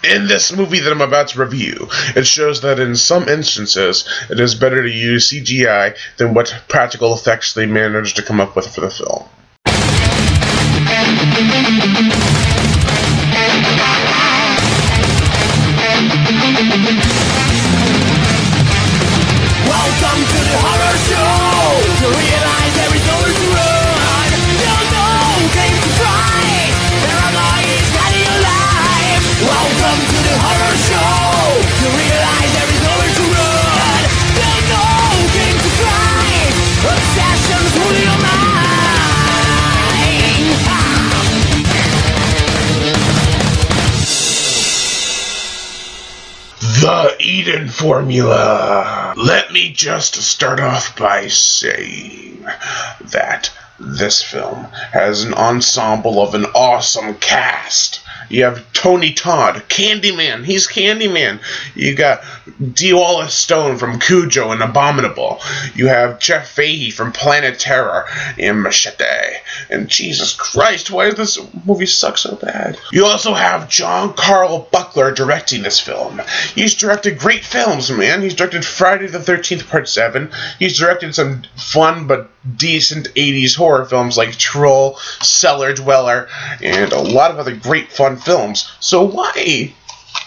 In this movie that I'm about to review, it shows that in some instances, it is better to use CGI than what practical effects they managed to come up with for the film. Welcome to the horror show. You realize there is nowhere to run. No game to try. Paranoia is hiding your life. Welcome to the horror show. You realize there is nowhere to run. No game to try. Obsessions rule your mind. The Eden Formula. Let me just start off by saying that this film has an ensemble of an awesome cast. You have Tony Todd, Candyman, he's Candyman. You got Dee Wallace Stone from Cujo and Abominable. You have Jeff Fahey from Planet Terror and Machete. And Jesus Christ, why does this movie suck so bad? You also have John Carl Buckler directing this film. He's directed great films, man. He's directed Friday the 13th Part 7. He's directed some fun but decent 80s horror films like Troll, Cellar Dweller, and a lot of other great fun films. So why?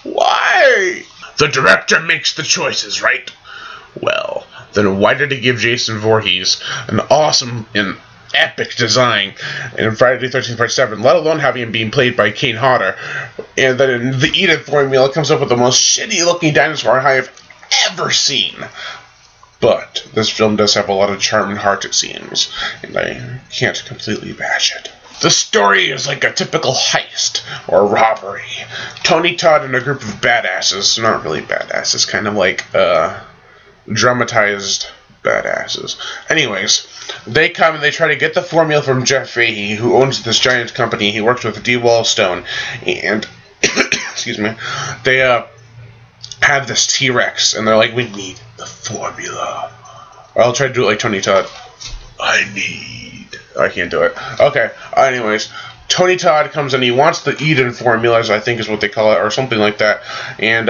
Why? The director makes the choices, right? Well, then why did he give Jason Voorhees an awesome and epic design in Friday the 13th Part 7, let alone having him being played by Kane Hodder, and then in the Eden Formula comes up with the most shitty looking dinosaur I have ever seen. But this film does have a lot of charm and heart, it seems, and I can't completely bash it. The story is like a typical heist or robbery. Tony Todd and a group of badasses, not really badasses, kind of like dramatized badasses. Anyways, they come and they try to get the formula from Jeff Fahey, who owns this giant company. He works with Dee Wallace Stone, and excuse me, they have this T-Rex, and they're like, we need the formula. Or I'll try to do it like Tony Todd. I can't do it. Okay, anyways, Tony Todd comes in, he wants the Eden formulas, I think is what they call it, or something like that, and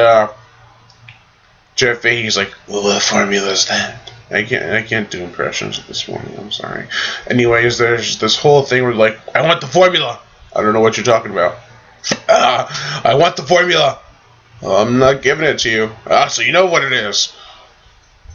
Jeff Fahey's like, well, what formula is that? I can't do impressions at this point, I'm sorry. Anyways, there's this whole thing where like, I want the formula! I don't know what you're talking about. I want the formula! I'm not giving it to you. So you know what it is.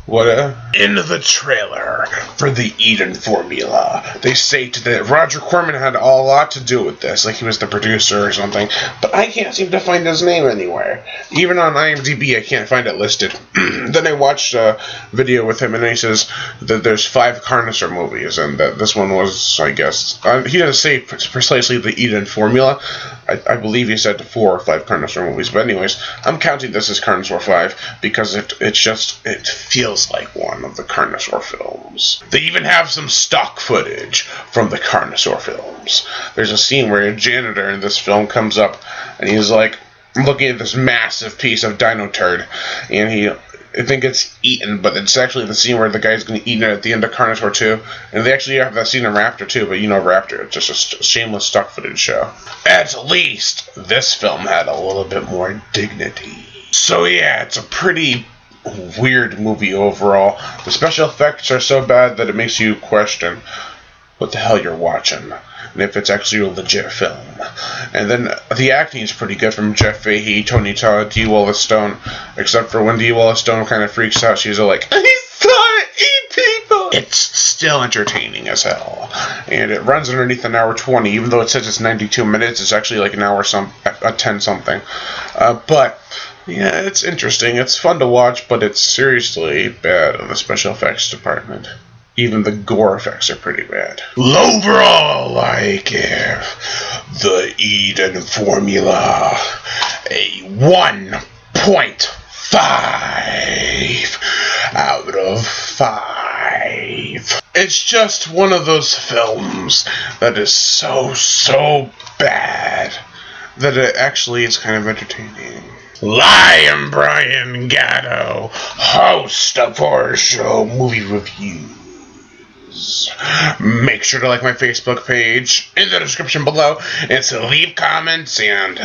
What? In the trailer for the Eden Formula, they state that Roger Corman had a lot to do with this, like he was the producer or something, but I can't seem to find his name anywhere. Even on IMDb, I can't find it listed. Then I watched a video with him, and he says that there's 5 Carnosaur movies, and that this one was, I guess, he didn't say precisely the Eden Formula. I believe he said 4 or 5 Carnosaur movies, but anyways, I'm counting this as Carnosaur 5 because it feels like one of the Carnosaur films. They even have some stock footage from the Carnosaur films. There's a scene where a janitor in this film comes up and he's like looking at this massive piece of dino turd, and I think it's eaten, but it's actually the scene where the guy's going to eat it at the end of Carnosaur 2. And they actually have that scene in Raptor 2, but you know Raptor, it's just a shameless stock footage show. At least, this film had a little bit more dignity. So yeah, it's a pretty weird movie overall. The special effects are so bad that it makes you question what the hell you're watching, and if it's actually a legit film. And then the acting is pretty good from Jeff Fahey, Tony Todd, Dee Wallace Stone, except for when Dee Wallace Stone kind of freaks out, she's like, he's trying to eat people! It's still entertaining as hell. And it runs underneath an hour 20, even though it says it's 92 minutes, it's actually like an hour 10 something. But yeah, it's interesting. It's fun to watch, but it's seriously bad in the special effects department. Even the gore effects are pretty bad. Overall, I give the Eden Formula a 1.5 out of 5. It's just one of those films that is so bad that it actually is kind of entertaining. I am Brian Gatto, host of Horror Show Movie Reviews. Make sure to like my Facebook page in the description below and to leave comments and